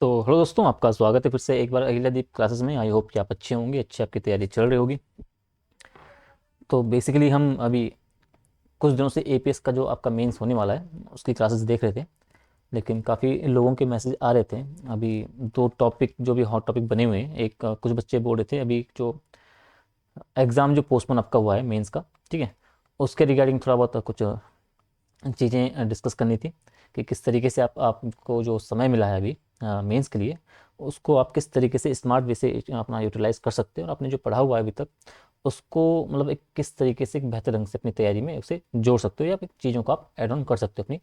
तो हेलो दोस्तों, आपका स्वागत है फिर से एक बार अहिल्यादीप क्लासेस में। आई होप कि आप अच्छे होंगे, अच्छी आपकी तैयारी चल रही होगी। तो बेसिकली हम अभी कुछ दिनों से एपीएस का जो आपका मेंस होने वाला है उसकी क्लासेस देख रहे थे, लेकिन काफ़ी लोगों के मैसेज आ रहे थे। अभी दो टॉपिक जो भी हॉट टॉपिक बने हुए हैं, एक कुछ बच्चे बोल रहे थे अभी जो एग्ज़ाम जो पोस्टपोन आपका हुआ है मेंस का, ठीक है, उसके रिगार्डिंग थोड़ा बहुत कुछ चीज़ें डिस्कस करनी थी कि किस तरीके से आपको जो समय मिला है अभी मेंस के लिए, उसको आप किस तरीके से स्मार्ट वे से अपना यूटिलाइज कर सकते हैं और आपने जो पढ़ा हुआ है अभी तक उसको मतलब एक किस तरीके से एक बेहतर ढंग से अपनी तैयारी में उसे जोड़ सकते हो या फिर चीज़ों को आप ऐड ऑन कर सकते हो अपनी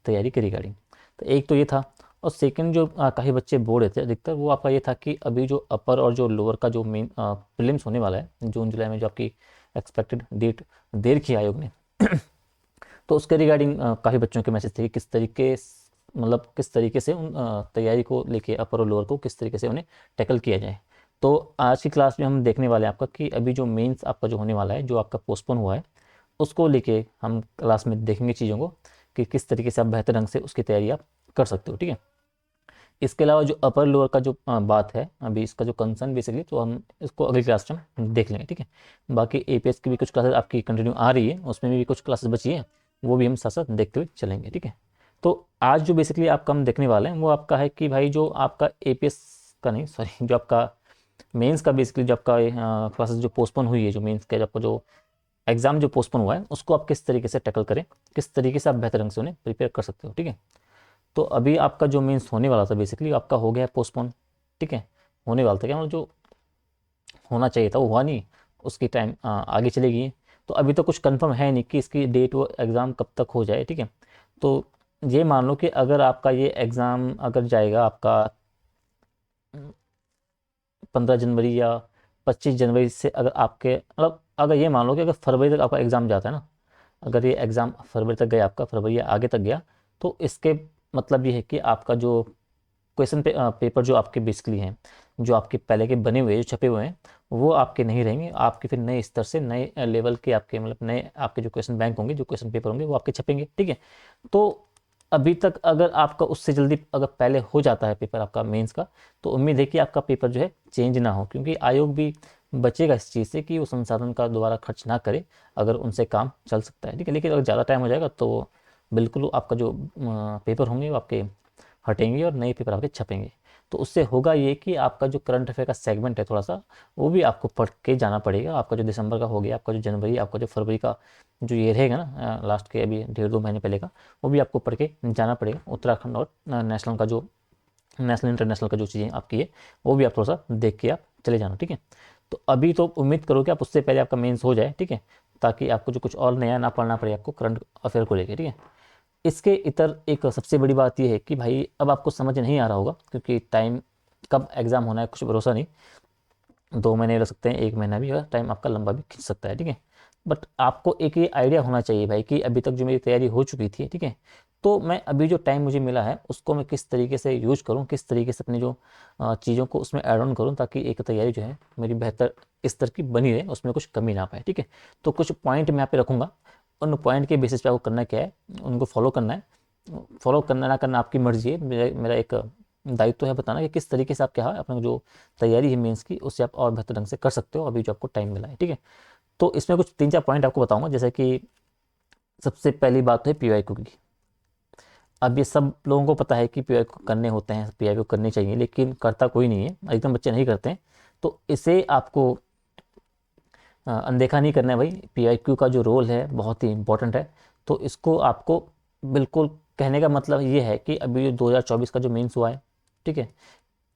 तैयारी के रिगार्डिंग। तो एक तो ये था। और सेकंड जो काफ़ी बच्चे बोल रहे थे अधिकतर, वो आपका ये था कि अभी जो अपर और जो लोअर का जो मेन प्रीलिम्स होने वाला है जून जुलाई में, जो आपकी एक्सपेक्टेड डेट देर की आयोग ने तो उसके रिगार्डिंग काफ़ी बच्चों के मैसेज थे कि किस तरीके मतलब किस तरीके से उन तैयारी को लेके अपर और लोअर को किस तरीके से उन्हें टैकल किया जाए। तो आज की क्लास में हम देखने वाले हैं आपका कि अभी जो मेंस आपका जो होने वाला है, जो आपका पोस्टपोन हुआ है, उसको लेके हम क्लास में देखेंगे चीज़ों को कि किस तरीके से आप बेहतर ढंग से उसकी तैयारी आप कर सकते हो, ठीक है। इसके अलावा जो अपर लोअर का जो बात है अभी, इसका जो कंसर्न बेसिकली, तो हम इसको अगली क्लास में हम देख लेंगे, ठीक है। बाकी एपीएस की भी कुछ क्लासेस आपकी कंटिन्यू आ रही है, उसमें भी कुछ क्लासेस बची हैं, वो भी हम साथ साथ देखते हुए चलेंगे, ठीक है। तो आज जो बेसिकली आपका हम देखने वाले हैं वो आपका है कि भाई जो आपका एपीएस का नहीं, सॉरी, जो आपका मेंस का बेसिकली जो आपका क्लासेस जो पोस्टपोन हुई है, जो मेंस का जो आपका जो एग्जाम जो पोस्टपोन हुआ है, उसको आप किस तरीके से टैकल करें, किस तरीके से आप बेहतर ढंग से उन्हें प्रिपेयर कर सकते हो, ठीक है। तो अभी आपका जो मीन्स होने वाला था बेसिकली आपका हो गया है पोस्टपोन, ठीक है। होने वाला था क्या, मतलब जो होना चाहिए था वो हुआ नहीं, उसकी टाइम आगे चलेगी। तो अभी तो कुछ कंफर्म है नहीं कि इसकी डेट वो एग्ज़ाम कब तक हो जाए, ठीक है। तो ये मान लो कि अगर आपका ये एग्ज़ाम अगर जाएगा आपका 15 जनवरी या 25 जनवरी से, अगर आपके मतलब अगर ये मान लो कि अगर फरवरी तक आपका एग्ज़ाम जाता है ना, अगर ये एग्ज़ाम फरवरी तक गया आपका, फरवरी या आगे तक गया, तो इसके मतलब ये है कि आपका जो क्वेश्चन पेपर जो आपके बेसिकली हैं, जो आपके पहले के बने हुए जो छपे हुए हैं, वो आपके नहीं रहेंगे। आपके फिर नए स्तर से नए लेवल के आपके मतलब नए आपके जो क्वेश्चन बैंक होंगे, जो क्वेश्चन पेपर होंगे, वो आपके छपेंगे, ठीक है। तो अभी तक अगर आपका उससे जल्दी अगर पहले हो जाता है पेपर आपका मेंस का, तो उम्मीद है कि आपका पेपर जो है चेंज ना हो, क्योंकि आयोग भी बचेगा इस चीज़ से कि वो संसाधन का दोबारा खर्च ना करे अगर उनसे काम चल सकता है, ठीक है। लेकिन अगर ज़्यादा टाइम हो जाएगा तो बिल्कुल आपका जो पेपर होंगे वो आपके हटेंगे और नए पेपर आपके छपेंगे। तो उससे होगा ये कि आपका जो करंट अफेयर का सेगमेंट है थोड़ा सा, वो भी आपको पढ़ के जाना पड़ेगा। आपका जो दिसंबर का हो गया, आपका जो जनवरी, आपका जो फरवरी का जो ये रहेगा ना लास्ट के अभी 1.5-2 महीने पहले का, वो भी आपको पढ़ के जाना पड़ेगा। उत्तराखंड और नेशनल का जो नेशनल इंटरनेशनल का जो चीज़ें आपकी है, वो भी आप थोड़ा सा देख के आप चले जाना, ठीक है। तो अभी तो उम्मीद करो कि आप उससे पहले आपका मेंस हो जाए, ठीक है, ताकि आपको जो कुछ और नया ना पढ़ना पड़े आपको करंट अफेयर को लेकर, ठीक है। इसके इतर एक सबसे बड़ी बात यह है कि भाई अब आपको समझ नहीं आ रहा होगा, क्योंकि टाइम कब एग्ज़ाम होना है कुछ भरोसा नहीं। 2 महीने लग सकते हैं, 1 महीना भी, अगर टाइम आपका लंबा भी खिंच सकता है, ठीक है। बट आपको एक ये आइडिया होना चाहिए भाई कि अभी तक जो मेरी तैयारी हो चुकी थी, ठीक है, तो मैं अभी जो टाइम मुझे मिला है उसको मैं किस तरीके से यूज करूँ, किस तरीके से अपनी जो चीज़ों को उसमें ऐड ऑन करूँ, ताकि एक तैयारी जो है मेरी बेहतर स्तर की बनी रहे, उसमें कुछ कमी ना पाए, ठीक है। तो कुछ पॉइंट मैं यहाँ पे रखूँगा, उन पॉइंट के बेसिस पे आपको करना क्या है, उनको फॉलो करना है। फॉलो करना ना करना आपकी मर्जी है, मेरा एक दायित्व है बताना कि किस तरीके से आप क्या है अपना जो तैयारी है मेंस की, उससे आप और बेहतर ढंग से कर सकते हो अभी जो आपको टाइम मिला है, ठीक है। तो इसमें कुछ 3-4 पॉइंट आपको बताऊंगा, जैसे कि सबसे पहली बात है पीवाईक्यू की। अब ये सब लोगों को पता है कि पीवाईक्यू करने होते हैं, पीवाईक्यू करने चाहिए, लेकिन करता कोई नहीं है, एकदम बच्चे नहीं करते हैं। तो इसे आपको अनदेखा नहीं करना है भाई। पीआईक्यू का जो रोल है बहुत ही इंपॉर्टेंट है। तो इसको आपको बिल्कुल, कहने का मतलब ये है कि अभी जो 2024 का जो मेंस हुआ है, ठीक है,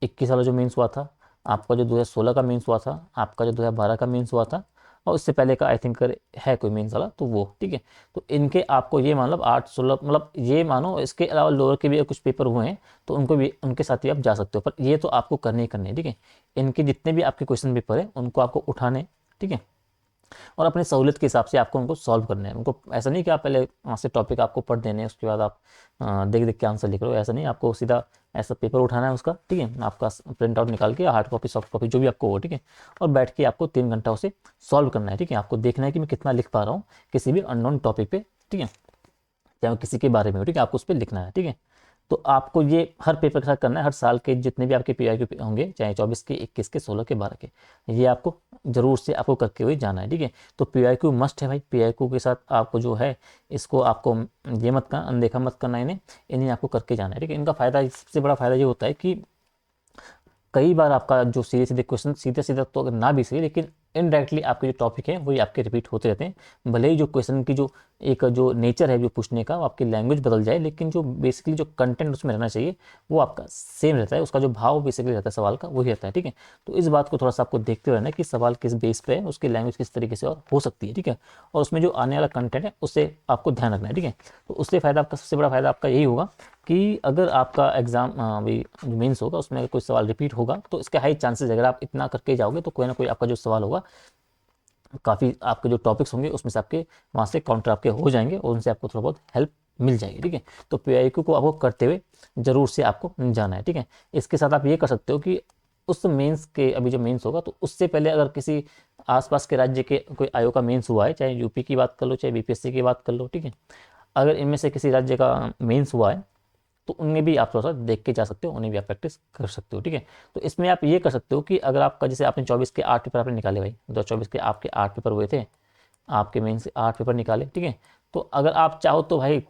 21 वाला जो मेंस हुआ था, आपका जो 2016 का मेंस हुआ था, आपका जो 2012 का मेंस हुआ था, और उससे पहले का आई थिंक है कोई मेंस वाला, तो वो, ठीक है। तो इनके आपको ये मतलब 8-16 मतलब ये मानो, इसके अलावा लोअर के भी कुछ पेपर हुए हैं, तो उनको भी उनके साथ भी आप जा सकते हो, पर ये तो आपको करने ही करने हैं, ठीक है। इनके जितने भी आपके क्वेश्चन पेपर है उनको आपको उठाने, ठीक है, और अपनी सहूलियत के हिसाब से आपको उनको सॉल्व करना है। उनको ऐसा नहीं कि आप पहले वहाँ से टॉपिक आपको पढ़ देने हैं, उसके बाद आप देख देख के आंसर लिख रहे हो, ऐसा नहीं। आपको सीधा ऐसा पेपर उठाना है उसका, ठीक है, आपका प्रिंट आउट निकाल के, हार्ड कॉपी सॉफ्ट कॉपी जो भी आपको हो, ठीक है, और बैठ के आपको 3 घंटा उसे सॉल्व करना है, ठीक है। आपको देखना है कि मैं कितना लिख पा रहा हूँ किसी भी अननोन टॉपिक पे, ठीक है, चाहे वो किसी के बारे में हो, ठीक है, आपको उस पर लिखना है, ठीक है। तो आपको ये हर पेपर के साथ करना है, हर साल के जितने भी आपके PYQ होंगे, चाहे 24 के, 21 के, 16 के, 12 के, ये आपको जरूर से आपको करके हुए जाना है, ठीक है। तो PYQ मस्ट है भाई, PYQ के साथ आपको जो है इसको आपको ये मत करना, अनदेखा मत करना, इन्हें आपको करके जाना है, ठीक है। इनका फ़ायदा, सबसे बड़ा फ़ायदा ये होता है कि कई बार आपका जो सीधे सीधे क्वेश्चन, सीधा सीधा तो अगर ना भी सही, लेकिन इनडायरेक्टली आपके जो टॉपिक है वही आपके रिपीट होते रहते हैं। भले ही जो क्वेश्चन की जो एक जो नेचर है जो पूछने का, वो आपकी लैंग्वेज बदल जाए, लेकिन जो बेसिकली जो कंटेंट उसमें रहना चाहिए वो आपका सेम रहता है, उसका जो भाव बेसिकली रहता है सवाल का वही रहता है, ठीक है। तो इस बात को थोड़ा सा आपको देखते रहना है कि सवाल किस बेस पे है, उसकी लैंग्वेज किस तरीके से और हो सकती है, ठीक है। और उसमें जो आने वाला कंटेंट है उससे आपको ध्यान रखना है, ठीक है। तो उससे फ़ायदा आपका, सबसे बड़ा फ़ायदा आपका यही होगा कि अगर आपका एग्ज़ाम भाई जो मेंस होगा उसमें अगर कोई सवाल रिपीट होगा तो इसके हाई चांसेस, अगर आप इतना करके जाओगे तो कोई ना कोई आपका जो सवाल होगा, काफ़ी आपके जो टॉपिक्स होंगे उसमें से आपके वहाँ से काउंटर आपके हो जाएंगे और उनसे आपको थोड़ा बहुत हेल्प मिल जाएगी, ठीक है। तो PYQ को आपको करते हुए जरूर से आपको जाना है, ठीक है। इसके साथ आप ये कर सकते हो कि उस मेंस के, अभी जो मेंस होगा तो उससे पहले अगर किसी आसपास के राज्य के कोई आयोग का मेंस हुआ है, चाहे यूपी की बात कर लो, चाहे BPSC की बात कर लो, ठीक है, अगर इनमें से किसी राज्य का मेंस हुआ है तो उनमें भी आप थोड़ा सा देख के जा सकते हो, उन्हें भी आप प्रैक्टिस कर सकते हो, ठीक है। तो इसमें आप ये कर सकते हो कि अगर आपका, जैसे आपने 24 के 8 पेपर आपने निकाले भाई, 2024 के आपके 8 पेपर हुए थे, आपके मेन से 8 पेपर निकाले, ठीक है। तो अगर आप चाहो तो भाई,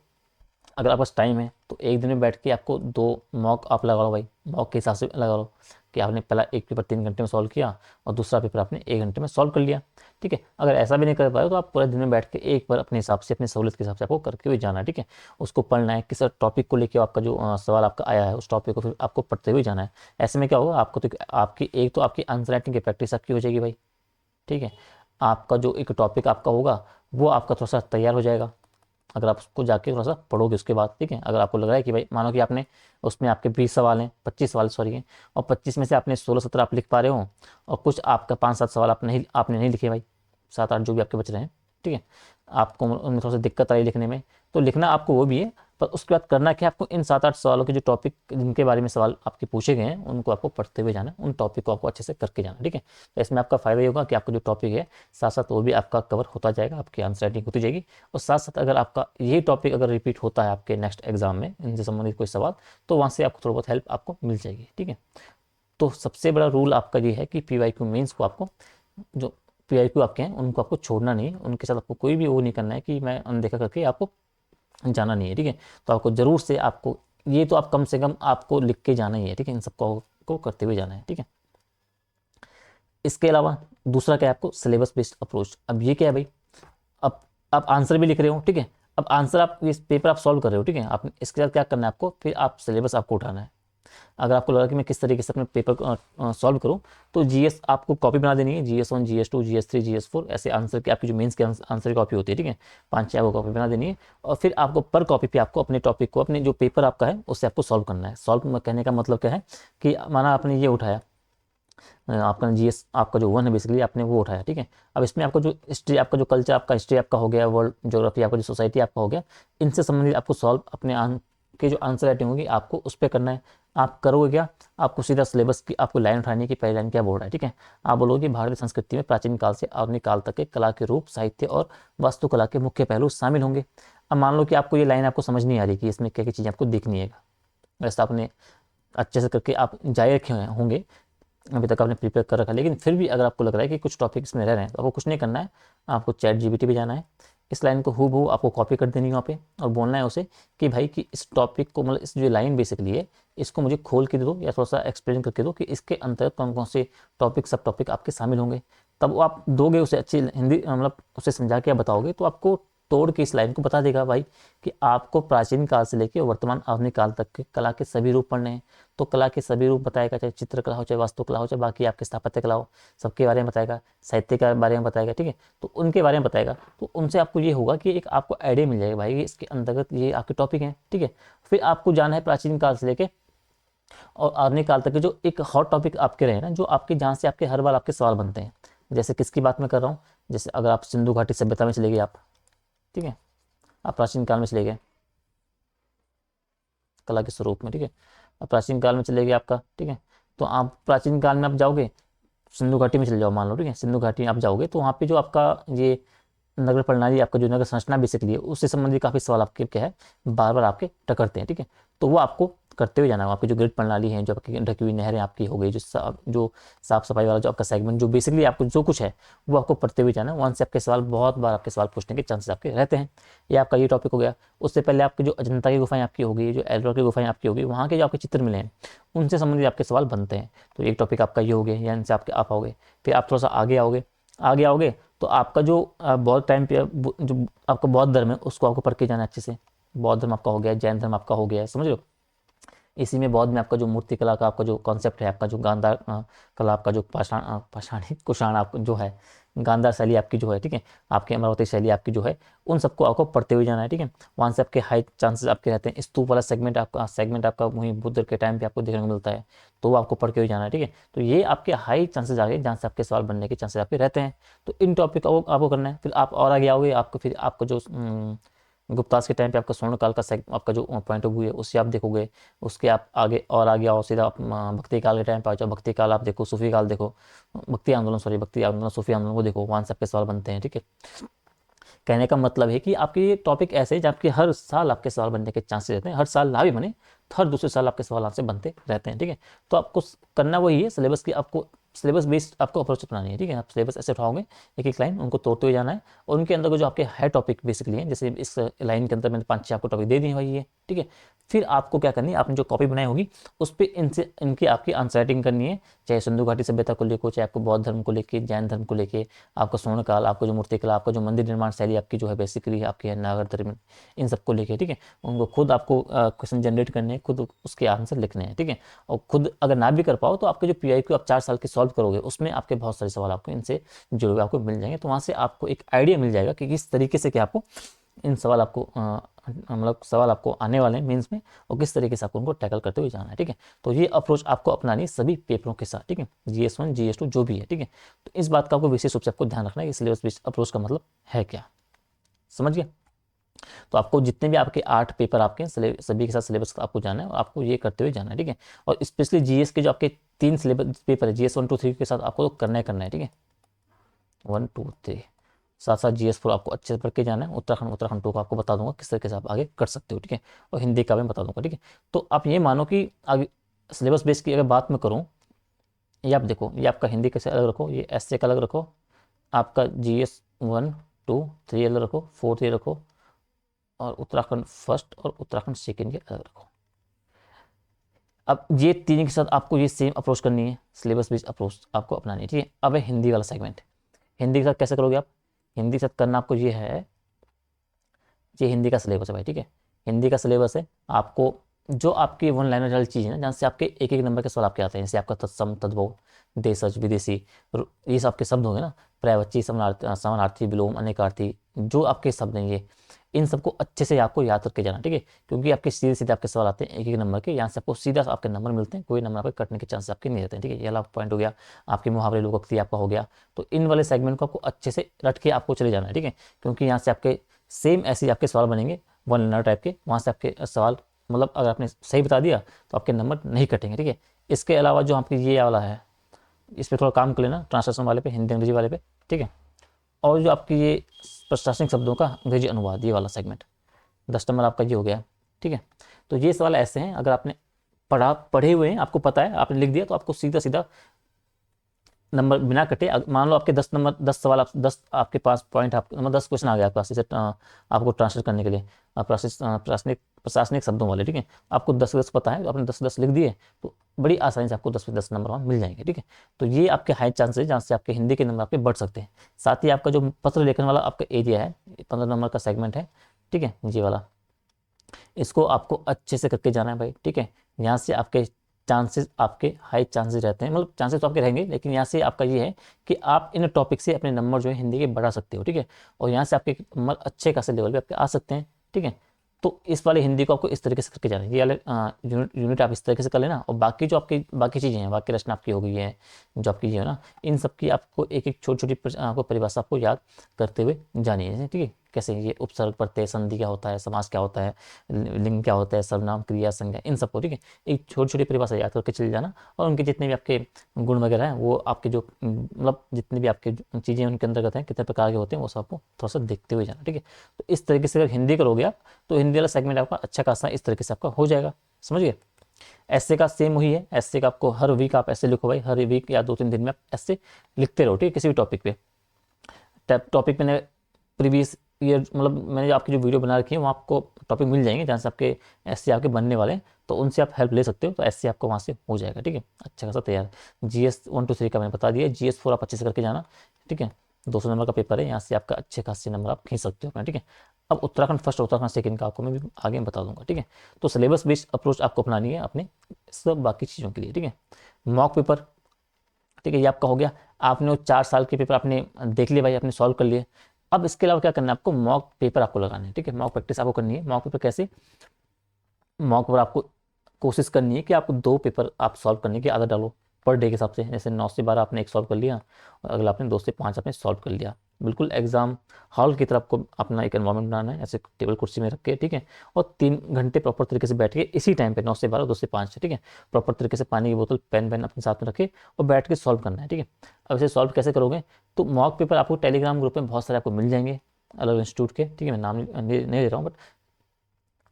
अगर आपके पास टाइम है तो एक दिन में बैठ के आपको 2 मॉक आप लगा लो भाई, मॉक के हिसाब से लगा लो कि आपने पहला एक पेपर 3 घंटे में सॉल्व किया और दूसरा पेपर आपने 1 घंटे में सॉल्व कर लिया, ठीक है। अगर ऐसा भी नहीं कर पाए तो आप पूरे दिन में बैठ के एक बार अपने हिसाब से, अपनी सहूलियत के हिसाब से आपको करके हुए जाना है, ठीक है। उसको पढ़ना है, किस टॉपिक को लेकर आपका जो सवाल आपका आया है उस टॉपिक को फिर आपको पढ़ते हुए जाना है। ऐसे में क्या होगा, आपको तो आपकी एक तो आपकी आंसर राइटिंग की प्रैक्टिस आपकी हो जाएगी भाई, ठीक है। आपका जो एक टॉपिक आपका होगा वो आपका थोड़ा सा तैयार हो जाएगा, अगर आप उसको जाके थोड़ा सा पढ़ोगे उसके बाद, ठीक है। अगर आपको लग रहा है कि भाई, मानो कि आपने उसमें आपके 20 सवाल हैं, 25 सवाल सॉरी हैं, और 25 में से आपने 16-17 आप लिख पा रहे हो और कुछ आपका 5-7 सवाल आपने नहीं लिखे भाई, 7-8 जो भी आपके बच रहे हैं, ठीक है, आपको उनमें थोड़ा सा दिक्कत आई लिखने में, तो लिखना आपको वो भी है, पर उसके बाद करना क्या, आपको इन 7-8 सवालों के जो टॉपिक जिनके बारे में सवाल आपके पूछे गए हैं उनको आपको पढ़ते हुए जाना है, उन टॉपिक को आपको अच्छे से करके जाना, ठीक है। तो इसमें आपका फ़ायदा ये होगा कि आपका जो टॉपिक है साथ साथ वो भी आपका कवर होता जाएगा, आपकी आंसर राइटिंग होती जाएगी, और साथ साथ अगर आपका ये टॉपिक अगर रिपीट होता है आपके नेक्स्ट एग्जाम में इनसे संबंधित कोई सवाल, तो वहाँ से आपको थोड़ा बहुत हेल्प आपको मिल जाएगी, ठीक है। तो सबसे बड़ा रूल आपका ये है कि PYQ मेंस को आपको, जो PYQ आपके हैं उनको आपको छोड़ना नहीं है, उनके साथ आपको कोई भी वो नहीं करना है कि मैं अनदेखा करके आपको जाना नहीं है, ठीक है। तो आपको ज़रूर से आपको ये तो आप कम से कम आपको लिख के जाना ही है, ठीक है, इन सबको को करते हुए जाना है, ठीक है। इसके अलावा दूसरा क्या है, आपको सिलेबस बेस्ड अप्रोच। अब ये क्या है भाई, अब आप आंसर भी लिख रहे हो, ठीक है, अब आंसर आप इस पेपर आप सॉल्व कर रहे हो, ठीक है, आप इसके साथ क्या करना है आपको, फिर आप सिलेबस आपको उठाना है। अगर आपको लगा कि मैं किस तरीके से अपने पेपर सॉल्व करूं, तो GS आपको कॉपी बना देनी है, GS1, GS2, GS3, GS4, ऐसे आंसर की आपकी जो मेंस के आंसर की कॉपी होती है, ठीक है, 5-6 को कॉपी बना देनी है, और फिर आपको पर कॉपी पे आपको अपने टॉपिक को, अपने जो पेपर आपका है उससे आपको सॉल्व करना है। सॉल्व कहने का मतलब क्या है कि माना आपने ये उठाया, आपका GS आपका जो 1 है बेसिकली आपने वो उठाया, ठीक है। अब इसमें आपका जो हिस्ट्री, आपका जो कल्चर, आपका हिस्ट्री आपका हो गया, वर्ल्ड ज्योग्राफी आपका जो सोसाइटी आपका हो गया, इनसे संबंधित आपको सॉल्व अपने के जो आंसर राइटिंग होगी आपको उस पर करना है। आप करोगे क्या, आपको सीधा सिलेबस की आपको लाइन उठानी है कि पहली लाइन क्या बोल रहा है, ठीक है। आप बोलोगे भारतीय संस्कृति में प्राचीन काल से आधुनिक काल तक के कला के रूप, साहित्य और वास्तुकला के मुख्य पहलू शामिल होंगे। अब मान लो कि आपको ये लाइन आपको समझ नहीं आ रही कि इसमें क्या क्या चीज़ें आपको देखनी है, वैसे आपने अच्छे से करके आप जारी रखे होंगे, अभी तक आपने प्रिपेयर कर रखा है, लेकिन फिर भी अगर आपको लग रहा है कि कुछ टॉपिक इसमें रह रहे हैं तो आपको कुछ नहीं करना है, आपको ChatGPT पे जाना है, इस लाइन को हूबहू आपको कॉपी कर देनी है वहाँ पे, और बोलना है उसे कि भाई कि इस टॉपिक को, मतलब इस जो लाइन बेसिकली है इसको मुझे खोल के दे दो या थोड़ा सा एक्सप्लेन करके दो कि इसके अंतर्गत कौन कौन से टॉपिक, सब टॉपिक आपके शामिल होंगे। तब वो आप दोगे उसे अच्छी हिंदी, मतलब उसे समझा के आप बताओगे तो आपको तोड़ के इस लाइन को बता देगा भाई कि आपको प्राचीन काल से लेकर वर्तमान आधुनिक काल तक के कला के सभी रूप पढ़ने हैं। तो कला के सभी रूप बताएगा, चाहे चित्रकला हो, चाहे वास्तुकला हो, चाहे बाकी आपके स्थापत्य कला हो, सबके बारे में बताएगा, साहित्य के बारे में बताएगा, ठीक है, तो उनके बारे में बताएगा। तो उनसे आपको ये होगा कि एक आपको आइडिया मिल जाएगा भाई इसके अंतर्गत ये आपके टॉपिक हैं, ठीक है। फिर आपको जाना है प्राचीन काल से लेके और आधुनिक काल तक के जो एक हॉट टॉपिक आपके रहे ना, जो आपके जहाँ से आपके हर बार आपके सवाल बनते हैं। जैसे किसकी बात मैं कर रहा हूँ, जैसे अगर आप सिंधु घाटी सभ्यता में चले गए आप, ठीक है, आप प्राचीन काल में चले गए कला के स्वरूप में, ठीक है, अब प्राचीन काल में चले गए आपका, ठीक है, तो आप प्राचीन काल में आप जाओगे, सिंधु घाटी में चले जाओ मान लो, ठीक है, सिंधु घाटी में आप जाओगे तो वहाँ पे जो आपका ये नगर प्रणाली, आपका जो नगर संरचना बेसिकली है उससे संबंधित काफ़ी सवाल आपके क्या है बार बार आपके टकरते हैं, ठीक है। तो वो आपको करते हुए जाना है। आपकी जो ग्रिड प्रणाली है, जो आपकी ढकी हुई नहरें आपकी हो गई, जो साफ सफाई वाला जो आपका सेगमेंट, जो बेसिकली आपको जो कुछ है वो आपको पढ़ते हुए जाना है। वहाँ से आपके सवाल, बहुत बार आपके सवाल पूछने के चांसेस आपके रहते हैं। ये आपका ये टॉपिक हो गया। उससे पहले आपकी जो अजंता की गुफाएं आपकी होगी, जो एल्डोरा की गुफाएं आपकी होगी, वहाँ के जो आपके चित्र मिले हैं उनसे संबंधित आपके सवाल बनते हैं। तो एक टॉपिक आपका ये हो गया, यानी से आपके आप आओगे। फिर आप थोड़ा सा आगे आओगे तो आपका जो बौद्ध टाइम पे जो आपका बौद्ध धर्म है उसको आपको पढ़ के जाना है अच्छे से। बौद्ध धर्म आपका हो गया, जैन धर्म आपका हो गया, समझ लो। इसी में बौद्ध में आपका जो मूर्ति कला का आपका जो कॉन्सेप्ट है, आपका जो गांधार कला, आपका जो पाषाणी कुषाण आप जो है, गांधार शैली आपकी जो है, ठीक है, आपकी अमरावती शैली आपकी जो है, उन सबको आपको पढ़ते हुए जाना है, ठीक है। वहाँ से आपके हाई चांसेस आपके रहते हैं। स्तूप वाला सेगमेंट आपका वहीं बुद्ध के टाइम पे आपको देखने को मिलता है, तो वो आपको पढ़ के हुए जाना है, ठीक है। तो ये आपके हाई चांसेस आ गए जहाँ से आपके सवाल बनने के चांसेस आपके रहते हैं। तो इन टॉपिक को आपको करना है। फिर आप और आगे आओगे, आपको फिर आपका जो गुप्तास के टाइम पे आपका स्वर्ण काल का आपका जो पॉइंट ऑफ व्यू है उससे आप देखोगे। उसके आप आगे आओ, सीधा आप भक्ति काल के टाइम पे आ जाओ। भक्ति काल आप देखो, सूफी काल देखो, भक्ति आंदोलन सूफी आंदोलन को देखो, वहाँ से आपके सवाल बनते हैं, ठीक है। कहने का मतलब है कि आपके ये टॉपिक ऐसे है जहाँ आपके हर साल आपके सवाल बनने के चांसेस रहते हैं। हर साल ना भी बने तो हर दूसरे साल आपके सवाल आपसे बनते रहते हैं, ठीक है। तो आपको करना वही है, सिलेबस की आपको सिलेबस बेस्ड आपको अप्रोच अपनानी है, ठीक है। आप सिलेबस ऐसे उठाओगे एक एक लाइन, उनको तोड़ते हुए जाना है, और उनके अंदर को जो आपके है टॉपिक बेसिकली हैं, जैसे इस लाइन के अंदर मैंने 5-6 आपको टॉपिक दे दिए भाई ये, ठीक है। फिर आपको क्या करनी है, आपने जो कॉपी बनाई होगी उस पर इनकी आपकी आंसर राइटिंग करनी है, चाहे सिंधु घाटी सभ्यता को लेकर, चाहे आपको बौद्ध धर्म को लेकर, जैन धर्म को लेकर, आपका स्वर्ण काल, आपका जो मूर्ति कला, आपका जो मंदिर निर्माण शैली आपकी जो है बेसिकली आपकी है नागर धर्म, इन सबको लेके, ठीक है। उनको खुद आपको क्वेश्चन जनरेट करने हैं, खुद उसके आंसर लिखने हैं, ठीक है। और खुद अगर ना भी कर पाओ तो आपके जो PI आप 4 साल के सॉल्व करोगे, उसमें आपके बहुत सारे सवाल आपको इनसे जुड़े हुए आपको मिल जाएंगे। तो वहाँ से आपको एक आइडिया मिल जाएगा कि किस तरीके से क्या आपको इन सवाल आपको मतलब सवाल आपको आने वाले हैं मेंस में, और किस तरीके से आपको उनको टैकल करते हुए जाना है, ठीक है। तो ये अप्रोच आपको अपनानी है सभी पेपरों के साथ, ठीक है, GS1 GS2 जो भी है, ठीक है। तो इस बात का आपको विशेष रूप से आपको ध्यान रखना है कि सिलेबस बेस्ड अप्रोच का मतलब है क्या, समझ गया। तो आपको जितने भी आपके 8 पेपर आपके हैं सभी के साथ सिलेबस आपको जाना है, और आपको ये करते हुए जाना है, ठीक है। और स्पेशली GS के जो आपके 3 सिलेबस पेपर है, GS 1 2 3 के साथ आपको तो करना है, ठीक है। 1 2 3 साथ साथ GS4 आपको अच्छे से पढ़ के जाना है। उत्तराखंड 2 को आपको बता दूंगा किस तरीके से आप आगे कर सकते हो, ठीक है। और हिंदी का भी बता दूंगा, ठीक है। तो आप ये मानो कि आगे सिलेबस बेस की अगर बात मैं करूँ, ये आप देखो, ये आपका हिंदी कैसे अलग रखो, ये ऐसे का अलग रखो, आपका GS 1 2 3 अलग रखो, 4 ये रखो, और उत्तराखंड फर्स्ट और उत्तराखंड सेकेंड के अलग रखो। अब ये तीन के साथ आपको ये सेम अप्रोच करनी है, सिलेबस बेस्ड अप्रोच आपको अपनानी है, ठीक है। अब है हिंदी वाला सेगमेंट। हिंदी के साथ कैसे करोगे आप, हिंदी के साथ करना आपको ये है, ये हिंदी का सिलेबस है भाई, ठीक है। हिंदी का सिलेबस है, आपको जो आपकी वन लाइनर वाली चीज़ है ना, जहाँ से आपके एक एक नंबर के सवाल आपके आते हैं, जैसे आपका तत्सम, तद्भव, देशज, विदेशी, ये सब आपके शब्द होंगे ना, पर्यायवाची, समानार्थी, विलोम, अनेकार्थी, जो आपके शब्द हैं ये, इन सबको अच्छे से आपको याद करके जाना, ठीक है। क्योंकि आपके सीधे सीधे आपके सवाल आते हैं एक एक नंबर के, यहाँ से आपको सीधा आपके नंबर मिलते हैं, कोई नंबर आपके कटने के चांसेस आपके नहीं रहते हैं, ठीक है। ये वाला पॉइंट हो गया। आपके मुहावरे, लोकोक्ति आपका हो गया। तो इन वाले सेगमेंट को आपको अच्छे से रट के आपको चले जाना है, ठीक है। क्योंकि यहाँ से आपके सेम ऐसे आपके सवाल बनेंगे वन लाइनर टाइप के, वहाँ से आपके सवाल मतलब अगर आपने सही बता दिया तो आपके नंबर नहीं कटेंगे, ठीक है। इसके अलावा जो आपकी ये वाला है, इस पर थोड़ा काम कर लेना, ट्रांसलेशन वाले पे, हिंदी अंग्रेजी वाले पे, ठीक है। और जो आपकी ये प्रशासनिक शब्दों का अंग्रेजी अनुवाद, ये वाला सेगमेंट 10 नंबर आपका ये हो गया, ठीक है। तो ये सवाल ऐसे हैं, अगर आपने पढ़े हुए हैं, आपको पता है, आपने लिख दिया, तो आपको सीधा सीधा नंबर बिना कटे, मान लो आपके 10 नंबर 10 सवाल, आप 10 आपके पास पॉइंट, आप मतलब 10 क्वेश्चन आ गया आपके पास, इसे आपको ट्रांसलेट करने के लिए प्रशासनिक शब्दों वाले, ठीक है। आपको 10 पता है, तो आपने 10 लिख दिए, तो बड़ी आसानी से आपको 10 नंबर वहाँ मिल जाएंगे, ठीक है। तो ये आपके हाई चांस है जहाँ से आपके हिंदी के नंबर आपके बढ़ सकते हैं। साथ ही आपका जो पत्र लेखन वाला आपका एरिया है, 15 नंबर का सेगमेंट है, ठीक है, ये वाला, इसको आपको अच्छे से करके जाना है भाई, ठीक है। यहाँ से आपके चांसेस, आपके हाई चांसेस रहते हैं, मतलब चांसेस तो आपके रहेंगे, लेकिन यहाँ से आपका ये है कि आप इन टॉपिक से अपने नंबर जो है हिंदी के बढ़ा सकते हो, ठीक है। और यहाँ से आपके नंबर अच्छे खासे लेवल पे आपके आ सकते हैं, ठीक है। तो इस वाले हिंदी को आपको इस तरीके से करके जाना है। ये वाले यूनिट आप इस तरीके से कर लेना, और बाकी जो आपकी बाकी चीज़ें हैं, वाक्य रचना आपकी हो गई है, जो आपकी ये है ना, इन सब की आपको एक एक छोटी छोटी आपको परिभाषा आपको याद करते हुए जानी है, ठीक है। कैसे ये उपसर्ग प्रत्यय संधि क्या होता है, समास क्या होता है, लिंग क्या होता है, सर्वनाम क्रिया संज्ञा, इन सबको, ठीक है, एक छोटी छोटी परिभाषा याद करके चले जाना। और उनके जितने भी आपके गुण वगैरह हैं वो आपके जो मतलब जितने भी आपके चीज़ें उनके अंतर्गत हैं, कितने प्रकार के होते हैं, वो सब आपको थोड़ा सा देखते हुए जाना, ठीक है। तो इस तरीके से अगर हिंदी करोगे आप तो हिंदी वाला सेगमेंट आपका अच्छा खासा इस तरीके से आपका हो जाएगा, समझ गए। ऐसे का सेम वही है, ऐसे का आपको हर वीक आप ऐसे लिखो भाई, हर वीक या 2-3 दिन में आप ऐसे लिखते रहो, ठीक है, किसी भी टॉपिक पे। टॉपिक मैंने प्रीवियस ईयर मतलब मैंने आपकी जो वीडियो बना रखी है वहाँ आपको टॉपिक मिल जाएंगे जहाँ से आपके ऐसे आपके बनने वाले हैं, तो उनसे आप हेल्प ले सकते हो, तो ऐसे आपको वहाँ से हो जाएगा, ठीक है, अच्छा खासा तैयार। GS 1 2 3 का मैंने बता दिया, GS 4 आप अच्छे से करके जाना, ठीक है, 200 नंबर का पेपर है, यहाँ से आपका अच्छे खासे नंबर आप खींच सकते हो अपना, ठीक है। अब उत्तराखंड फर्स्ट उत्तराखंड सेकंड का आपको मैं भी आगे बता दूंगा, ठीक है। तो सिलेबस बेस्ड अप्रोच आपको अपनानी है अपने सब बाकी चीज़ों के लिए, ठीक है। मॉक पेपर, ठीक है, ये आपका हो गया। आपने वो 4 साल के पेपर आपने देख लिए भाई, आपने सॉल्व कर लिए। अब इसके अलावा क्या करना है आपको, मॉक पेपर आपको लगाना है, ठीक है, मॉक प्रैक्टिस आपको करनी है। मॉक पेपर कैसे, मॉक पेपर आपको कोशिश करनी है कि आपको 2 पेपर आप सॉल्व करने की आदत डालो पर डे के हिसाब से। जैसे 9 से 12 आपने एक सॉल्व कर लिया और अगला आपने 2 से 5 आपने सॉल्व कर लिया। बिल्कुल एग्जाम हॉल की तरफ आपको अपना एक एनवायरमेंट बनाना है, ऐसे टेबल कुर्सी में रख के, ठीक है, और 3 घंटे प्रॉपर तरीके से बैठ के इसी टाइम पे 9 से 12 2 से 5, ठीक है, प्रॉपर तरीके से पानी की बोतल पेन पेन अपने साथ में रखे और बैठ के सॉल्व करना है, ठीक है। अब इसे सॉल्व कैसे करोगे, तो मॉक पेपर आपको टेलीग्राम ग्रुप में बहुत सारे आपको मिल जाएंगे अलग इंस्टीट्यूट के, ठीक है, मैं नाम नहीं दे रहा हूँ, बट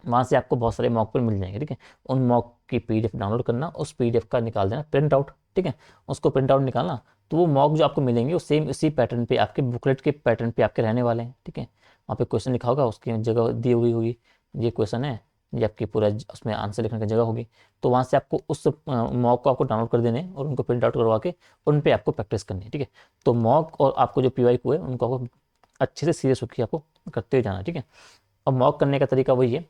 वहाँ से आपको बहुत सारे मॉक पर मिल जाएंगे, ठीक है। उन मॉक की PDF डाउनलोड करना, उस PDF का निकाल देना प्रिंट आउट, ठीक है, उसको प्रिंट आउट निकालना, तो वो मॉक जो आपको मिलेंगे वो सेम इसी पैटर्न पे आपके बुकलेट के पैटर्न पे आपके रहने वाले हैं, ठीक है। वहाँ पे क्वेश्चन लिखा होगा, उसकी जगह दी हुई होगी, ये क्वेश्चन है, ये आपकी पूरा उसमें आंसर लिखने की जगह होगी। तो वहाँ से आपको उस मॉक को आपको डाउनलोड कर देने और उनको प्रिंट आउट करवा के उन पर आपको प्रैक्टिस करनी है, ठीक है। तो मॉक और आपको जो PYQ है उनको आपको अच्छे से सीरियस होकर आपको करते हुए जाना, ठीक है। अब मॉक करने का तरीका वही है,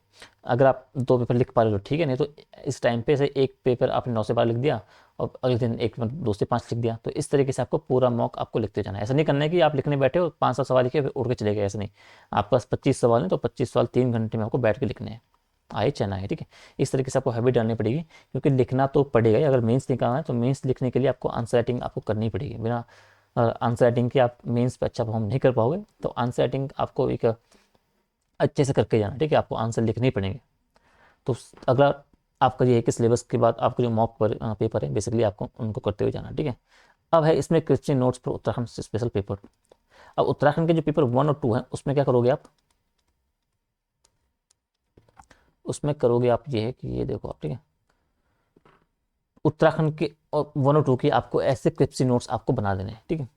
अगर आप 2 पेपर लिख पा रहे हो ठीक है, नहीं तो इस टाइम पे से एक पेपर आपने 9 से 12 लिख दिया और अगले दिन एक 2 से 5 लिख दिया, तो इस तरीके से आपको पूरा मॉक आपको लिखते जाना है। ऐसा नहीं करना है कि आप लिखने बैठे हो 500 सवाल लिखे फिर उड़ के चले गए, ऐसा नहीं। आपके पास 25 सवाल हैं तो 25 सवाल 3 घंटे में आपको बैठ के लिखने हैं, आए चना है, ठीक है। इस तरीके से आपको हैबिट डालनी पड़ेगी, क्योंकि लिखना तो पड़ेगा ही। अगर मेंस निकालना है तो मेंस लिखने के लिए आपको आंसर राइटिंग आपको करनी पड़ेगी। बिना आंसर राइटिंग के आप मेंस पे अच्छा परफॉर्म नहीं कर पाओगे, तो आंसर राइटिंग आपको एक अच्छे से करके जाना, ठीक है, आपको आंसर लिखने ही पड़ेंगे। तो अगला आपका ये है कि सिलेबस के बाद आपको जो मॉक पेपर है बेसिकली आपको उनको करते हुए जाना, ठीक है। अब है इसमें क्वेश्चन नोट्स पर उत्तराखंड से स्पेशल पेपर। अब उत्तराखंड के जो पेपर 1 और 2 हैं उसमें क्या करोगे आप, उसमें करोगे आप ये है कि ये देखो आप, ठीक है, उत्तराखंड के और 1 और 2 के आपको ऐसे क्वेश्चन नोट्स आपको बना देने हैं, ठीक है।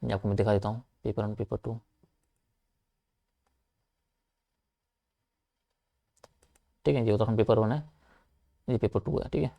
ये आपको मैं दिखा देता हूँ, पेपर 1 पेपर 2, ठीक है, ये उत्तराखंड पेपर 1 है, ये पेपर 2 है, ठीक है।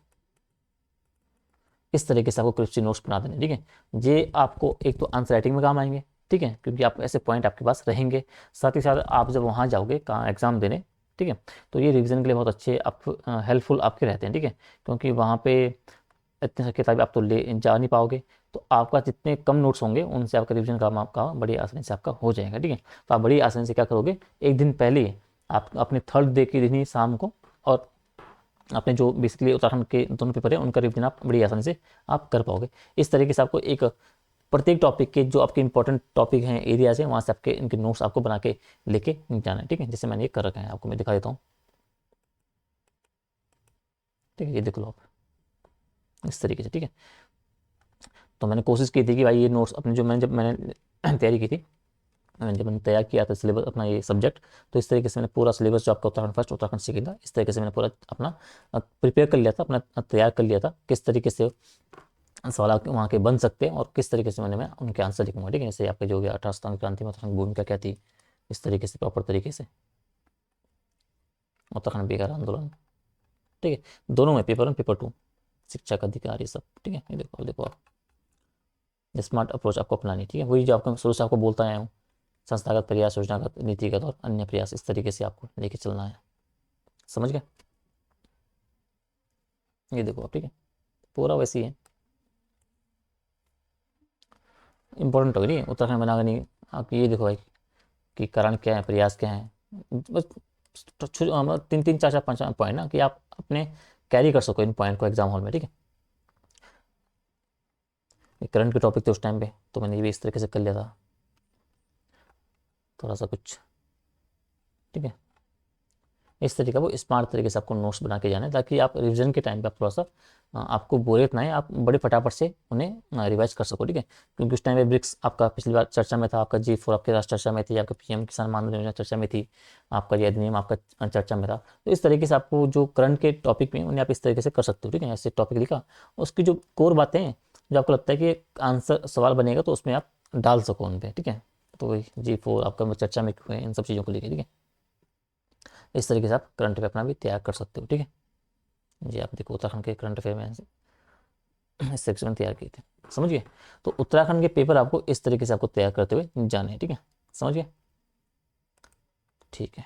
इस तरीके से आपको क्वेश्चन नोट्स बना देने, ठीक है। ये आपको एक तो आंसर राइटिंग में काम आएंगे, ठीक है, क्योंकि आप ऐसे पॉइंट आपके पास रहेंगे। साथ ही साथ आप जब वहाँ जाओगे कहाँ एग्जाम देने, ठीक है, तो ये रिवीजन के लिए बहुत अच्छे आप हेल्पफुल आपके रहते हैं, ठीक है, क्योंकि वहाँ पे इतनी सारी किताबें आप तो ले जा नहीं पाओगे, तो आपका जितने कम नोट्स होंगे उनसे आपका रिवीजन काम आपका बड़ी आसानी से आपका हो जाएगा, ठीक है। तो आप बड़ी आसानी से क्या करोगे, एक दिन पहले ही आप अपने थर्ड डे के दिन ही शाम को और आपने जो बेसिकली उत्तराखंड के दोनों पेपर है उनका रिवीजन आप बड़ी आसानी से आप कर पाओगे। इस तरीके से आपको एक प्रत्येक टॉपिक के जो आपके इंपॉर्टेंट टॉपिक हैं, एरियाज हैं, वहाँ से आपके इनके नोट्स आपको बना के लेके जाना है, ठीक है। जैसे मैंने ये कर रखा है, आपको मैं दिखा देता हूँ, ठीक है, ये देख लो आप इस तरीके से, ठीक है। तो मैंने कोशिश की थी कि भाई ये नोट्स अपने जो मैंने जब मैंने तैयारी की थी, जब मैंने तैयार किया था सिलेबस अपना ये सब्जेक्ट, तो इस तरीके से मैंने पूरा सिलेबस जो आपका उत्तराखंड फर्स्ट उत्तराखंड सेकेंड था, इस तरीके से मैंने पूरा अपना प्रिपेयर कर लिया था, अपना तैयार कर लिया था, किस तरीके से सवाल आपके वहाँ के बन सकते हैं और किस तरीके से मैं उनके आंसर लिखूंगा, ठीक है। जैसे आपके जो हो गया 18 सितंबर क्रांति में उत्तराखंड की भूमिका क्या थी, इस तरीके से प्रॉपर तरीके से उत्तराखंड बिहार आंदोलन, ठीक है, दोनों में पेपर 1 पेपर 2 शिक्षा का अधिकार, ये सब, ठीक है। ये देखो देखो आप स्मार्ट अप्रोच आपको अपनानी, ठीक है, वही जो आपको शुरू से आपको बोलता आया हूँ, संस्थागत प्रयास, योजनागत, नीतिगत और अन्य प्रयास, इस तरीके से आपको लेके चलना है, समझ गए। ये देखो आप, ठीक है, पूरा वैसे ही है, इंपॉर्टेंट हो गई उत्तराखंड बनाकर नहीं। आप ये देखो भाई कि कारण क्या है, प्रयास क्या है, बस 3 3 4 4 5 पॉइंट ना कि आप अपने कैरी कर सको इन पॉइंट को एग्जाम हॉल में, ठीक है। करंट के टॉपिक थे उस टाइम पे, तो मैंने ये भी इस तरीके से कर लिया था। थोड़ा सा कुछ, ठीक है। इस तरीके का वो स्मार्ट तरीके से आपको नोट्स बना के जाना है, ताकि आप रिवीजन के टाइम पे आप थोड़ा सा आपको बोरियत ना है, आप बड़े फटाफट से उन्हें रिवाइज कर सको, ठीक है। क्योंकि उस टाइम पे ब्रिक्स आपका पिछली बार चर्चा में था, आपका G4 आपके राष्ट्र चर्चा में थी, आपका PM किसान मानधन योजना चर्चा में थी, आपका ये अधिनियम आपका चर्चा में था। तो इस तरीके से आपको जो करंट के टॉपिक में उन्हें आप इस तरीके से कर सकते हो, ठीक है। ऐसे टॉपिक लिखा, उसकी जो कोर बातें हैं जो आपको लगता है कि आंसर सवाल बनेगा तो उसमें आप डाल सको उन पर, ठीक है। तो वही G4 आपका चर्चा में हुए इन सब चीज़ों को लेकर, ठीक है। इस तरीके से आप करंट अफेयर अपना भी तैयार कर सकते हो, ठीक है जी। आप देखो उत्तराखंड के करंट अफेयर में इस सेक्शन तैयार किए थे, समझिए। तो उत्तराखंड के पेपर आपको इस तरीके से आपको तैयार करते हुए जाने हैं, ठीक है, समझिए, ठीक है।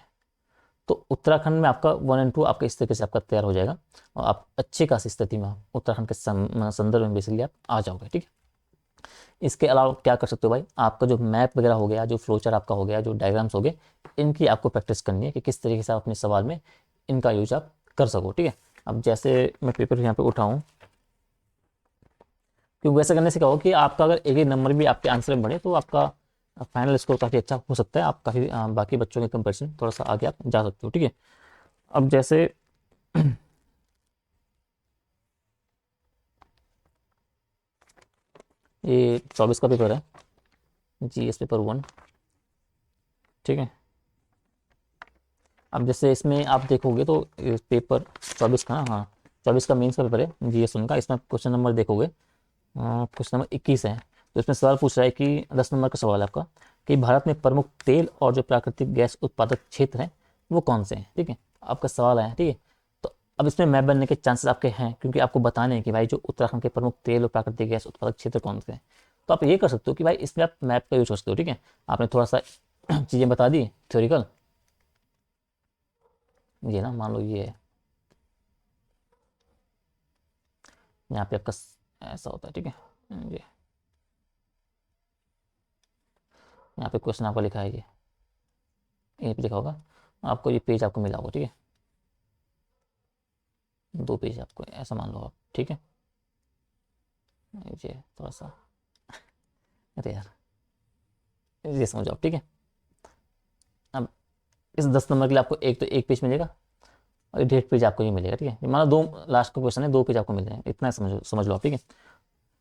तो उत्तराखंड में आपका 1 और 2 आपका इस तरीके से आपका तैयार हो जाएगा, और आप अच्छी खासी स्थिति में उत्तराखंड के संदर्भ में बेसिकली आप आ जाओगे, ठीक है। इसके अलावा क्या कर सकते हो भाई, आपका जो मैप वगैरह हो गया, जो फ्लोचार्ट आपका हो गया, जो डायग्राम्स हो गए, इनकी आपको प्रैक्टिस करनी है कि किस तरीके से आप अपने सवाल में इनका यूज आप कर सको, ठीक है। अब जैसे मैं पेपर यहाँ पे उठाऊँ, क्योंकि वैसे करने से क्या हो कि आपका अगर एक नंबर भी आपके आंसर में बढ़े तो आपका फाइनल स्कोर काफ़ी अच्छा हो सकता है, आप काफ़ी बाकी बच्चों के कंपेरिजन थोड़ा सा आगे आप जा सकते हो, ठीक है। अब जैसे ये 24 का पेपर है, GS पेपर 1, ठीक है। अब जैसे इसमें आप देखोगे तो पेपर 24 का ना, हाँ 24 का मेंस का पेपर है GS 1 का। इसमें क्वेश्चन नंबर देखोगे, क्वेश्चन नंबर 21 है। तो इसमें सवाल पूछ रहा है कि 10 नंबर का सवाल है आपका, कि भारत में प्रमुख तेल और जो प्राकृतिक गैस उत्पादक क्षेत्र हैं वो कौन से हैं, ठीक है। आपका सवाल है, ठीक है। तो अब इसमें मैप बनने के चांसेस आपके हैं, क्योंकि आपको बताने हैं कि भाई जो उत्तराखंड के प्रमुख तेल और प्राकृतिक गैस उत्पादक क्षेत्र कौन से हैं। तो आप ये कर सकते हो कि भाई इसमें आप मैप का यूज कर सकते हो, ठीक है। आपने थोड़ा सा चीज़ें बता दी थ्योरिकल, ये ना मान लो ये है, यहाँ पे आपका ऐसा होता है, ठीक है। ये यहाँ पे क्वेश्चन आपका लिखा है, ये पे लिखा होगा आपको, ये पेज आपको मिला होगा, ठीक है। 2 पेज आपको ऐसा मान लो आप, ठीक है। ये थोड़ा सा, अरे यार ये समझो आप, ठीक है। अब इस 10 नंबर के लिए आपको एक तो एक पेज मिलेगा, और 1.5 पेज आपको ये मिलेगा, ठीक है। मानो दो लास्ट का क्वेश्चन है, 2 पेज आपको मिल जाएंगे, इतना समझ लो आप, ठीक है।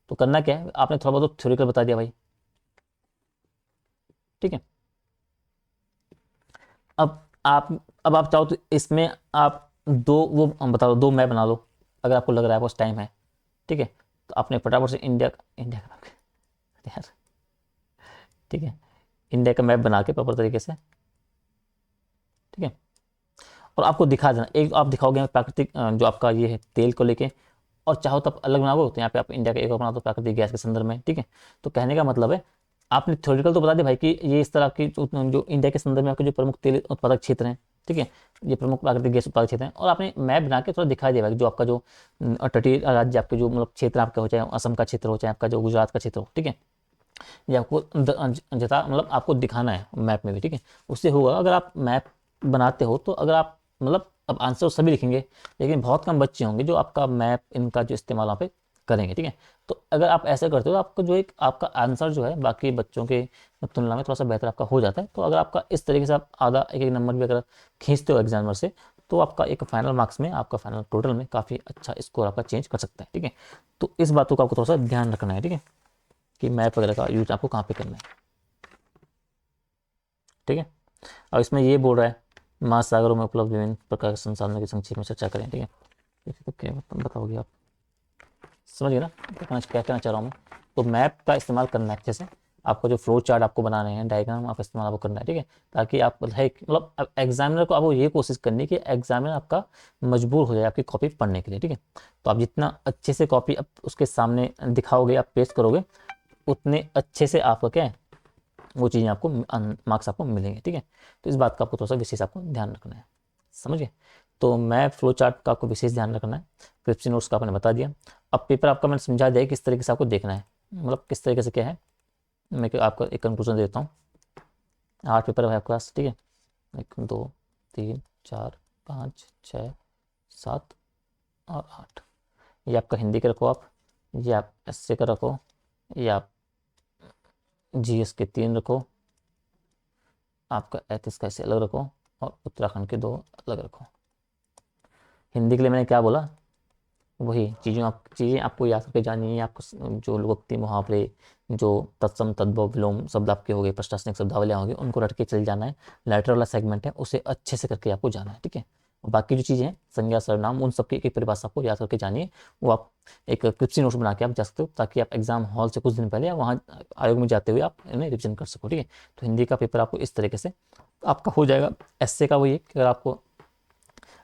तो करना क्या है, आपने थोड़ा बहुत थ्योरिकल बता दिया भाई, ठीक है। अब आप अब आप चाहो तो इसमें आप दो वो बता दो, 2 मैप बना लो, अगर आपको लग रहा है आपको टाइम है, ठीक है। तो आपने फटाफट से इंडिया का map, यार, ठीक है, इंडिया का मैप बना के प्रॉपर तरीके से, ठीक है। और आपको दिखा देना, एक आप दिखाओगे प्राकृतिक जो आपका ये है तेल को लेके, और चाहो तो आप अलग बनाओ, तो यहाँ पे आप इंडिया का एक और बना दो प्राकृतिक गैस के संदर्भ में, ठीक है। तो कहने का मतलब है, आपने थ्योरेटिकल तो बता दिया भाई कि ये इस तरह की जो इंडिया के संदर्भ में आपके जो प्रमुख तेल उत्पादक क्षेत्र हैं, ठीक है, ये प्रमुख प्राकृतिक गैस उत्पादक क्षेत्र हैं, और आपने मैप बना के थोड़ा दिखा दिया भाई जो आपका जो तटीय राज्य आपके जो मतलब क्षेत्र आपका हो, चाहे असम का क्षेत्र हो, चाहे आपका जो गुजरात का क्षेत्र हो, ठीक है। ये आपको जता मतलब आपको दिखाना है मैप में भी, ठीक है। उससे होगा, अगर आप मैप बनाते हो तो अगर आप मतलब अब आंसर सभी लिखेंगे, लेकिन बहुत कम बच्चे होंगे जो आपका मैप इनका जो इस्तेमाल वहाँ पे करेंगे, ठीक है। तो अगर आप ऐसा करते हो तो आपको जो एक आपका आंसर जो है बाकी बच्चों के तुलना में थोड़ा सा बेहतर आपका हो जाता है। तो अगर आपका इस तरीके से आप आधा एक एक नंबर भी अगर खींचते हो एग्जामिनर से, तो आपका एक फाइनल मार्क्स में आपका फाइनल टोटल में काफ़ी अच्छा स्कोर आपका चेंज कर सकता है, ठीक है। तो इस बातों का आपको थोड़ा सा ध्यान रखना है, ठीक है, कि मैप वगैरह का यूज आपको कहाँ पे करना है, ठीक है। और इसमें ये बोल रहा है महासागरों में उपलब्ध विभिन्न प्रकार के संसाधनों की संक्षेप में चर्चा करें, ठीक है। देखिए तो क्या बताओगे आप, समझ गए ना क्या कहना चाह रहा हूँ मैं। तो मैप का इस्तेमाल करना है अच्छे से, आपको जो फ्लो चार्ट आपको बनाने हैं, डायग्राम आपका इस्तेमाल आपको करना है, ठीक है। ताकि आप मतलब एग्जामिनर को आपको ये कोशिश करनी है कि एग्जामिनर आपका मजबूर हो जाए आपकी कॉपी पढ़ने के लिए, ठीक है। तो आप जितना अच्छे से कॉपी आप उसके सामने दिखाओगे, आप पेश करोगे, उतने अच्छे से आपका क्या है वो चीज़ें आपको मार्क्स आपको मिलेंगे, ठीक है। तो इस बात का आपको थोड़ा सा विशेष आपको ध्यान रखना है, समझिए। तो मैं फ्लो चार्ट का आपको विशेष ध्यान रखना है, क्रिप्सी नोट्स का आपने बता दिया। अब पेपर आपका मैंने समझा दिया किस तरीके से आपको देखना है, मतलब किस तरीके से क्या है। मैं आपको एक कंक्लूजन देता हूँ। 8 पेपर है आपके पास, ठीक है, 1 2 3 4 5 6 7 और 8। ये आपका हिंदी का रखो आप, ये आप एसए का रखो, ये आप जीएस के 3 रखो, आपका एथिक्स का ऐसे अलग रखो और उत्तराखंड के 2 अलग रखो। हिंदी के लिए मैंने क्या बोला, वही चीज़ें आपको याद करके जानी है। आपको जो लोकोक्ति मुहावरे, जो तत्सम तद्भव विलोम शब्द आपके हो गए, प्रशासनिक शब्दावलियाँ हो गई, उनको रट के चल जाना है। लेटर वाला सेगमेंट है उसे अच्छे से करके आपको जाना है, ठीक है। और बाकी जो चीज़ें हैं संज्ञा सर्वनाम, उन सबकी एक एक परिभाषा आपको याद करके जानी है। वो आप एक क्रिप्सी नोट्स बना के आप जा सकते हो, ताकि आप एग्जाम हॉल से कुछ दिन पहले या वहाँ आयोग में जाते हुए आप इन्हें रिविजन कर सको, ठीक है। तो हिंदी का पेपर आपको इस तरीके से आपका हो जाएगा। एस्से का वही है कि अगर आपको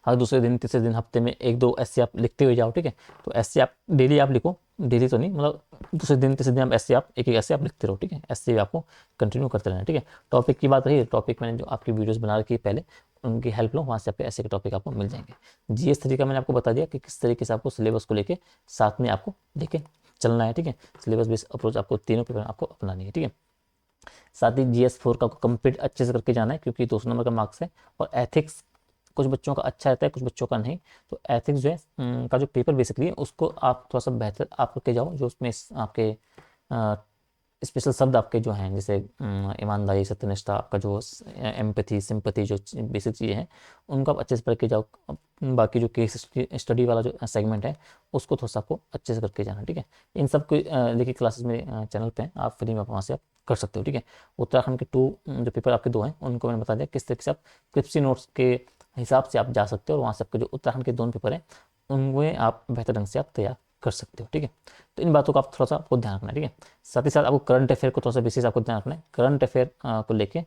हर दूसरे दिन तीसरे दिन हफ्ते में 1-2 ऐसे आप लिखते हुए जाओ, ठीक है। तो ऐसे आप डेली आप लिखो, डेली तो नहीं, मतलब दूसरे दिन तीसरे दिन आप ऐसे आप एक एक ऐसे आप लिखते रहो, ठीक है। ऐसे आपको कंटिन्यू करते रहना, ठीक है। टॉपिक की बात रही, टॉपिक मैंने जो आपकी वीडियोस बना रखी है पहले, उनकी हेल्प लो, वहाँ से आपके ऐसे के टॉपिक आपको मिल जाएंगे। जीएस तरीका मैंने आपको बता दिया कि किस तरीके से आपको सिलेबस को लेके साथ में आपको लेके चलना है, ठीक है। सिलेबस बेस्ड अप्रोच आपको तीनों पेपर आपको अपनानी है, ठीक है। साथ ही GS4 का कंप्लीट अच्छे से करके जाना है, क्योंकि 200 नंबर का मार्क्स है। और एथिक्स कुछ बच्चों का अच्छा रहता है, कुछ बच्चों का नहीं। तो एथिक्स जो है का जो पेपर बेसिकली है, उसको आप थोड़ा सा बेहतर आप करके जाओ, जो उसमें आपके स्पेशल शब्द आपके जो हैं, जैसे ईमानदारी, सत्यनिष्ठा, आपका जो एम्पैथी, सिंपैथी, जो बेसिक चीज़ें हैं, उनको आप अच्छे से पढ़ के जाओ। बाकी जो केस स्टडी वाला जो सेगमेंट है, उसको थोड़ा सा आपको अच्छे से करके जाना, ठीक है। इन सब को देखिए क्लासेस में चैनल पे हैं, आप फ्री में वहाँ से आप कर सकते हो, ठीक है। उत्तराखंड के 2 जो पेपर आपके 2 हैं, उनको मैंने बता दिया किस तरीके से आप क्रिप्सी नोट्स के हिसाब से आप जा सकते हो, और वहाँ से आपके जो उत्तराखंड के 2 पेपर हैं, उनमें आप बेहतर ढंग से आप तैयार कर सकते हो, ठीक है। तो इन बातों का आप थोड़ा सा आपको ध्यान रखना है, ठीक है। साथ ही साथ आपको करंट अफेयर को थोड़ा सा विशेष आपको ध्यान रखना है। करंट अफेयर को लेके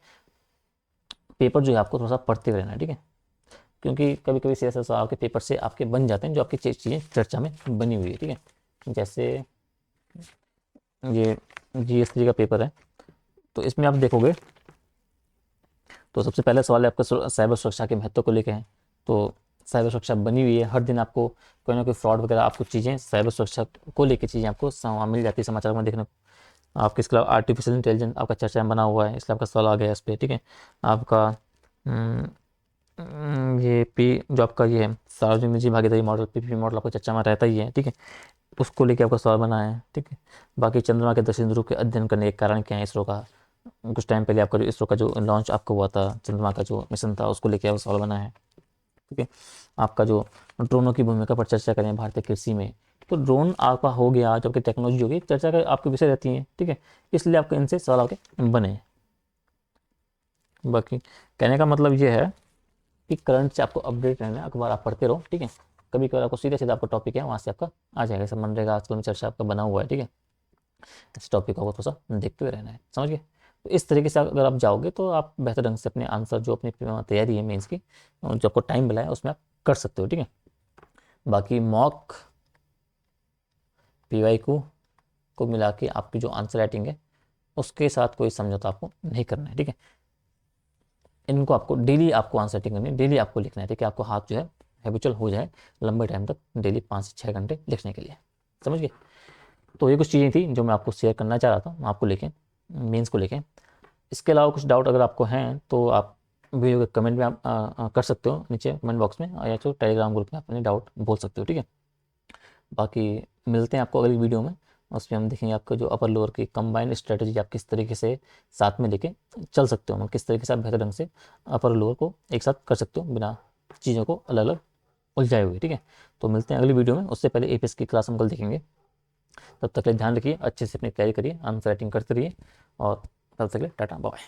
पेपर जो है आपको थोड़ा सा पढ़ते रहना है, ठीक है। क्योंकि कभी कभी ऐसे सवाल के पेपर से आपके बन जाते हैं जो आपकी चीज़ें चर्चा में बनी हुई है, ठीक है। जैसे ये GS3 का पेपर है, तो इसमें आप देखोगे तो सबसे पहले सवाल है आपका साइबर सुरक्षा के महत्व को लेकर है। तो साइबर सुरक्षा बनी हुई है, हर दिन आपको कोई ना कोई फ्रॉड वगैरह आपको चीज़ें साइबर सुरक्षा को लेकर चीज़ें आपको मिल जाती है समाचार में देखने को। आपके इसके अलावा आर्टिफिशियल इंटेलिजेंस आपका चर्चा में बना हुआ है, इसलिए आपका सवाल आ गया इस पर, ठीक है। आपका ये जो आपका ये है सार्वजनिक निजी भागीदारी मॉडल, PPP मॉडल आपका चर्चा में रहता ही है, ठीक है। उसको लेके आपका सवाल बना है, ठीक है। बाकी चंद्रमा के दक्षिण ध्रुव के अध्ययन करने के कारण क्या है इसरो का, कुछ टाइम पहले आपका जो इसरो का जो लॉन्च आपको हुआ था, चंद्रमा का जो मिशन था, उसको लेके आपका सवाल बना है, ठीक है। आपका जो ड्रोनों की भूमिका पर चर्चा करें भारतीय कृषि में, तो ड्रोन आपका हो गया, जो आपकी टेक्नोलॉजी होगी, चर्चा का आपके विषय रहती है, ठीक है। इसलिए आपके इनसे सवाल आपके बने। बाकी कहने का मतलब ये है कि करंट से आपको अपडेट रहना है, अखबार आप पढ़ते रहो, ठीक है। कभी कभी आपको सीधा सीधा आपका टॉपिक है वहाँ से आपका आ जाएगा, सब मनरेगा आजकल में चर्चा आपका बना हुआ है, ठीक है। इस टॉपिक को थोड़ा सा देखते हुए रहना है, समझ गए। तो इस तरीके से अगर आप जाओगे तो आप बेहतर ढंग से अपने आंसर जो अपनी तैयारी है मेंस की, जो आपको टाइम मिला है उसमें आप कर सकते हो, ठीक है। बाकी मॉक PYQ को मिला के आपकी जो आंसर राइटिंग है उसके साथ कोई समझौता आपको नहीं करना है, ठीक है। इनको आपको डेली आपको आंसर राइटिंग करनी है, डेली आपको लिखना है, ठीक है। आपको हाथ जो है हैबिचुअल हो जाए लंबे टाइम तक, डेली 5 से 6 घंटे लिखने के लिए, समझ गए। तो ये कुछ चीज़ें थी जो मैं आपको शेयर करना चाह रहा था आपको लेके मेंस को लेके। इसके अलावा कुछ डाउट अगर आपको हैं तो आप वीडियो के कमेंट में आप कर सकते हो नीचे कमेंट बॉक्स में, या तो टेलीग्राम ग्रुप में अपने डाउट बोल सकते हो, ठीक है। बाकी मिलते हैं आपको अगली वीडियो में, उसमें हम देखेंगे आपका जो अपर लोअर की कंबाइंड स्ट्रेटजी आप किस तरीके से साथ में लेके चल सकते हो, मतलब किस तरीके से आप बेहतर ढंग से अपर लोअर को एक साथ कर सकते हो बिना चीज़ों को अलग अलग उलझाए हुए, ठीक है। तो मिलते हैं अगली वीडियो में, उससे पहले APS की क्लास हम कल देखेंगे। तब तक के लिए ध्यान रखिए, अच्छे से अपनी तैयारी करिए, आंसर राइटिंग करते रहिए, और तब तक के लिए टाटा बाय।